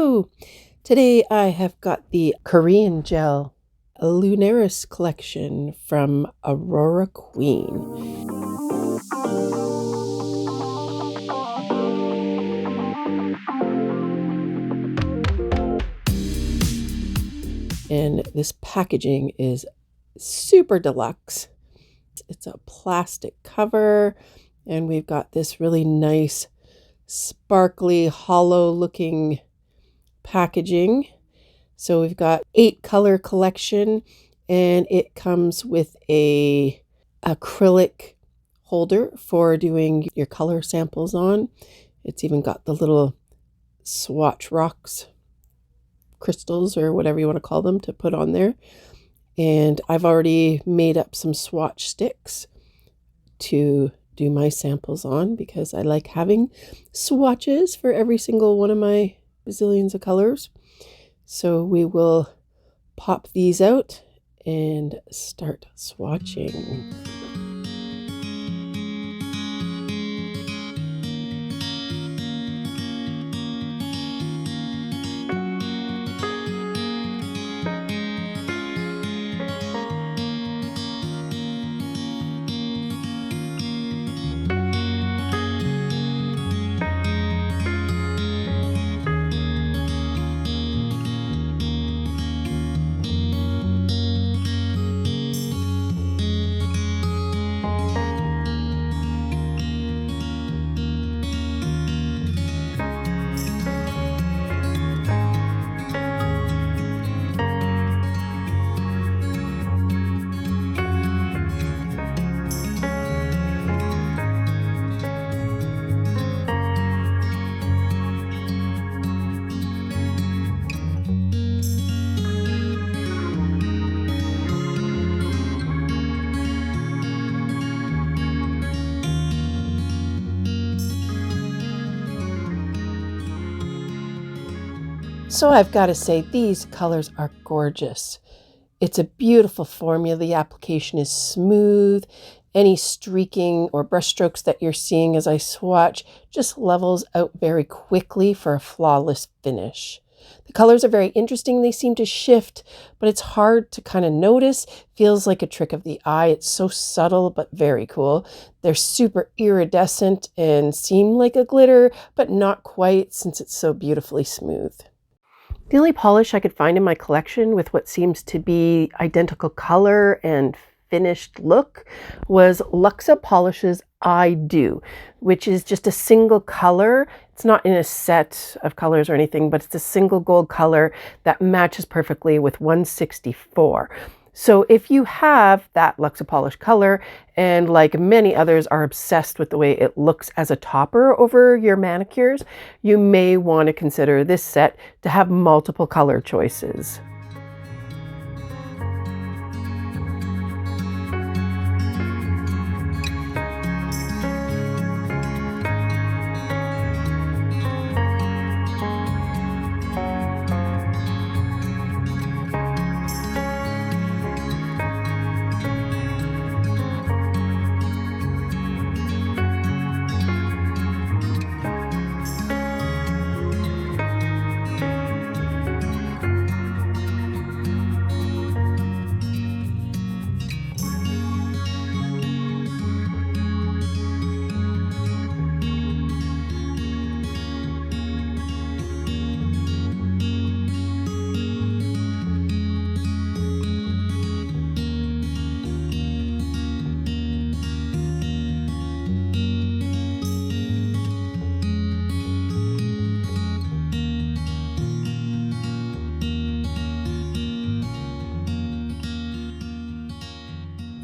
Hello! Today I have got the Korean gel Lunaris Collection from Aurora Queen. And this packaging is super deluxe. It's a plastic cover, and we've got this really nice, sparkly, hollow looking packaging. So we've got 8 color collection, and it comes with a acrylic holder for doing your color samples on. It's even got the little Swatch rocks, crystals, or whatever you want to call them, to put on there. And I've already made up some swatch sticks to do my samples on because I like having swatches for every single one of my bazillions of colors. So we will pop these out and start swatching. So I've got to say, these colors are gorgeous. It's a beautiful formula. The application is smooth. Any streaking or brush strokes that you're seeing as I swatch just levels out very quickly for a flawless finish. The colors are very interesting. They seem to shift, but it's hard to kind of notice. Feels like a trick of the eye. It's so subtle, but very cool. They're super iridescent and seem like a glitter, but not quite, since it's so beautifully smooth. The only polish I could find in my collection with what seems to be identical color and finished look was Luxa Polish's I Do, which is just a single color. It's not in a set of colors or anything, but it's a single gold color that matches perfectly with 164. So if you have that Luxa polish color, and like many others are obsessed with the way it looks as a topper over your manicures, you may want to consider this set to have multiple color choices.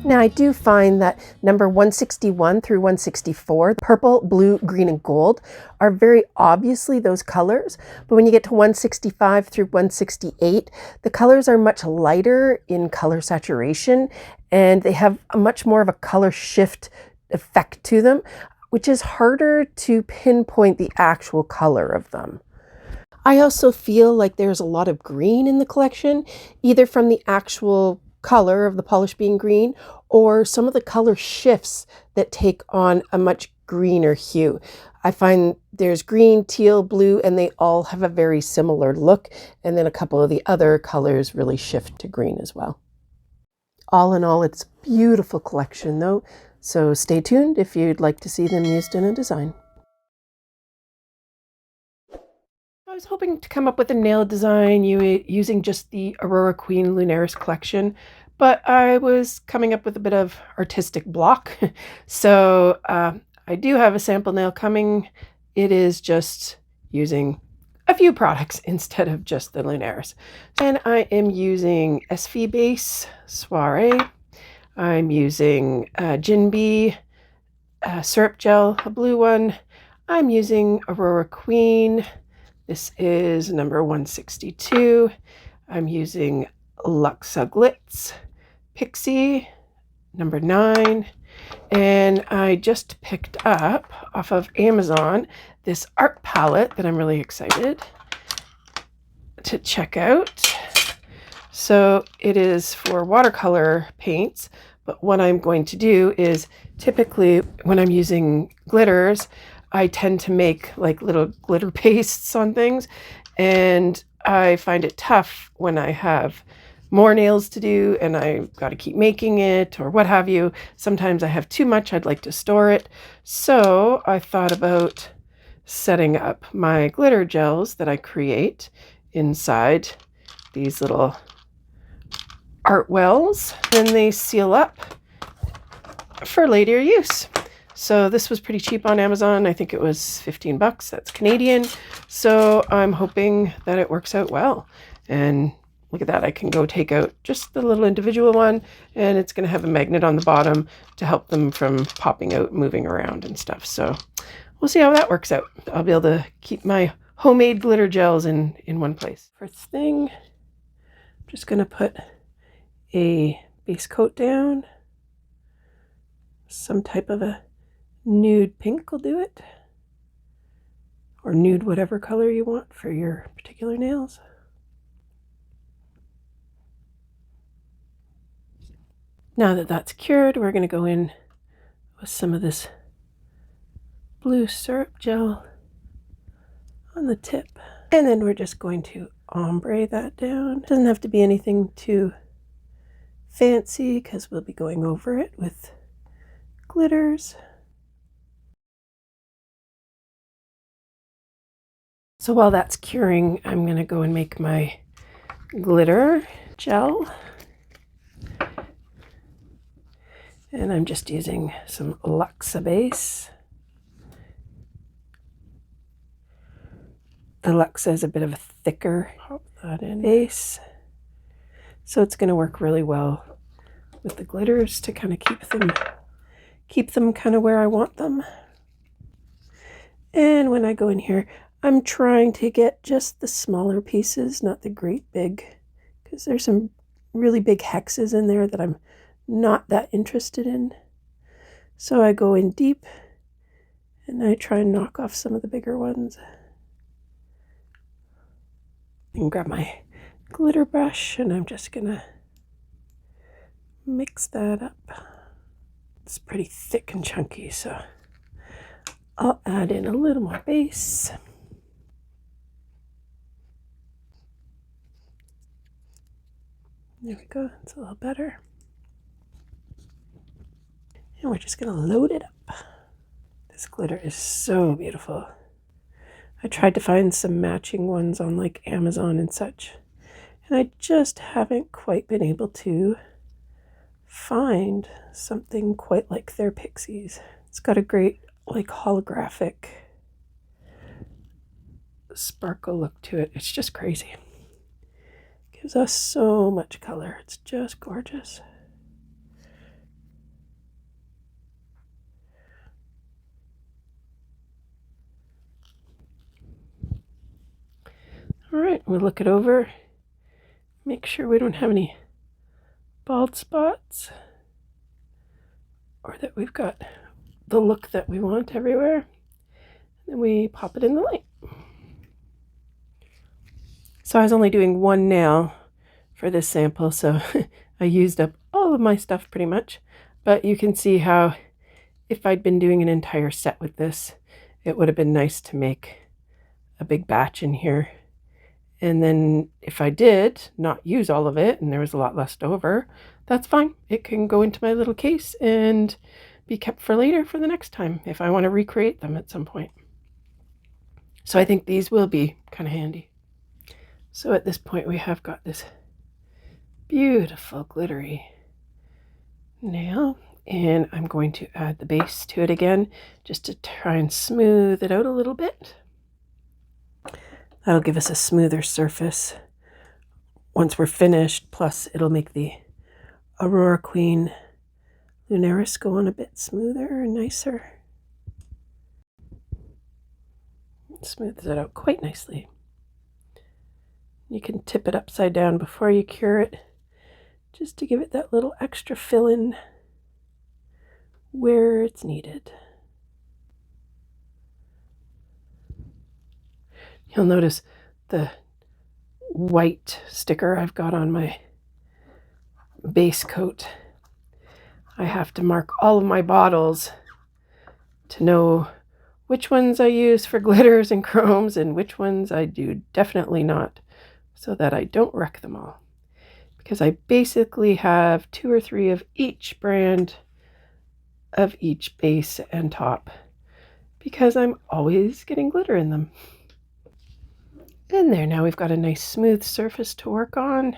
Now I do find that number 161 through 164, purple, blue, green, and gold, are very obviously those colors. But when you get to 165 through 168, the colors are much lighter in color saturation, and they have a much more of a color shift effect to them, which is harder to pinpoint the actual color of them. I also feel like there's a lot of green in the collection, either from the actual color of the polish being green, or some of the color shifts that take on a much greener hue. I find there's green, teal, blue, and they all have a very similar look. And then a couple of the other colors really shift to green as well. All in all, it's a beautiful collection though. So stay tuned if you'd like to see them used in a design. I was hoping to come up with a nail design using just the Aurora Queen-Lunaris collection, but I was coming up with a bit of artistic block. So I do have a sample nail coming. It is just using a few products instead of just the Lunaris. And I am using Esvy Soiree. I'm using JINB syrup gel, a blue one. I'm using Aurora Queen. This is number 162. I'm using Luxa Glitz, Pixie, number 9. And I just picked up off of Amazon this art palette that I'm really excited to check out. So it is for watercolor paints, but what I'm going to do is typically when I'm using glitters, I tend to make like little glitter pastes on things, and I find it tough when I have more nails to do and I've got to keep making it or what have you. Sometimes I have too much, I'd like to store it. So I thought about setting up my glitter gels that I create inside these little art wells, and they seal up for later use. So this was pretty cheap on Amazon. I think it was 15 bucks. That's Canadian. So I'm hoping that it works out well. And look at that. I can go take out just the little individual one, and it's going to have a magnet on the bottom to help them from popping out, moving around and stuff. So we'll see how that works out. I'll be able to keep my homemade glitter gels in one place. First thing, I'm just going to put a base coat down. Some type of a nude pink will do it, or nude whatever color you want for your particular nails. Now that that's cured, we're going to go in with some of this blue syrup gel on the tip, and then we're just going to ombre that down. It doesn't have to be anything too fancy because we'll be going over it with glitters. So while that's curing, I'm going to go and make my glitter gel. And I'm just using some Luxa base. The Luxa is a bit of a thicker base. So it's going to work really well with the glitters to kind of keep them kind of where I want them. And when I go in here, I'm trying to get just the smaller pieces, not the great big, because there's some really big hexes in there that I'm not that interested in. So I go in deep and I try and knock off some of the bigger ones. And grab my glitter brush, and I'm just gonna mix that up. It's pretty thick and chunky, so I'll add in a little more base. There we go, it's a little better. And we're just gonna load it up. This glitter is so beautiful. I tried to find some matching ones on like Amazon and such, and I just haven't quite been able to find something quite like their Pixies. It's got a great like holographic sparkle look to it. It's just crazy. Gives us so much color. It's just gorgeous. All right, we'll look it over. Make sure we don't have any bald spots, or that we've got the look that we want everywhere. And then we pop it in the light. So I was only doing one nail for this sample, so I used up all of my stuff pretty much. But you can see how if I'd been doing an entire set with this, it would have been nice to make a big batch in here. And then if I did not use all of it and there was a lot left over, that's fine. It can go into my little case and be kept for later for the next time if I want to recreate them at some point. So I think these will be kind of handy. So at this point we have got this beautiful glittery nail, and I'm going to add the base to it again just to try and smooth it out a little bit. That'll give us a smoother surface once we're finished, plus it'll make the Aurora Queen-Lunaris go on a bit smoother and nicer. It smooths it out quite nicely. You can tip it upside down before you cure it, just to give it that little extra fill-in where it's needed. You'll notice the white sticker I've got on my base coat. I have to mark all of my bottles to know which ones I use for glitters and chromes and which ones I do definitely not, so that I don't wreck them all. Because I basically have 2 or 3 of each brand of each base and top, because I'm always getting glitter in them. And there, now we've got a nice smooth surface to work on.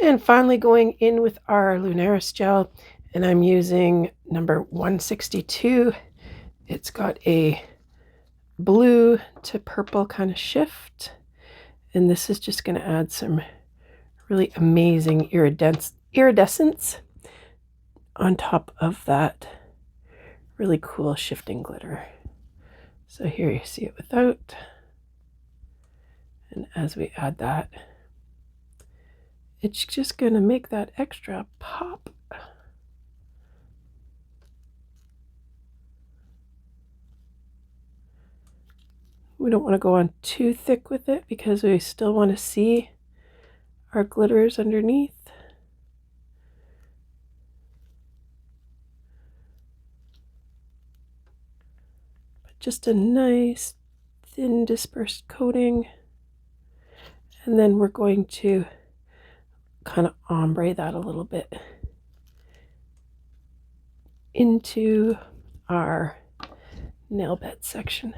And finally going in with our Lunaris gel, and I'm using number 162. It's got a blue to purple kind of shift, and this is just going to add some really amazing iridescence on top of that really cool shifting glitter. So here you see it without, and as we add that, it's just going to make that extra pop. We don't want to go on too thick with it because we still want to see our glitters underneath. But just a nice thin dispersed coating. And then we're going to kind of ombre that a little bit into our nail bed section.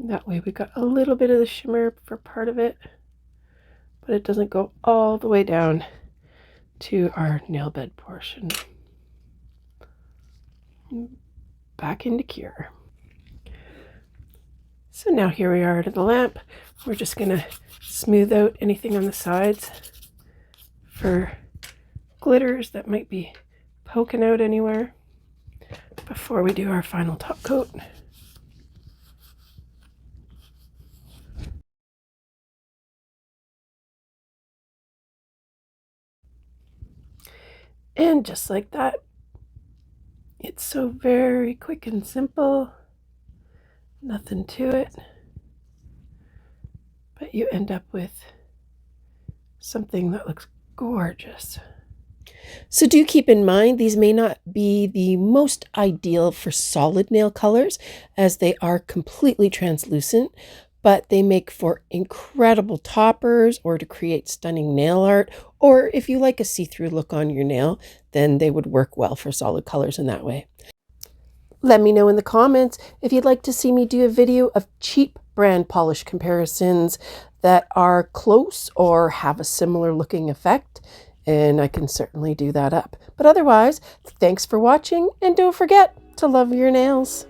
That way we got a little bit of the shimmer for part of it, but it doesn't go all the way down to our nail bed portion. Back into cure. So now here we are to the lamp. We're just going to smooth out anything on the sides for glitters that might be poking out anywhere before we do our final top coat. And just like that, it's so very quick and simple, nothing to it, but you end up with something that looks gorgeous. So do keep in mind, these may not be the most ideal for solid nail colors as they are completely translucent, but they make for incredible toppers or to create stunning nail art, or if you like a see-through look on your nail, then they would work well for solid colors in that way. Let me know in the comments if you'd like to see me do a video of cheap brand polish comparisons that are close or have a similar looking effect, and I can certainly do that up. But otherwise, thanks for watching, and don't forget to love your nails.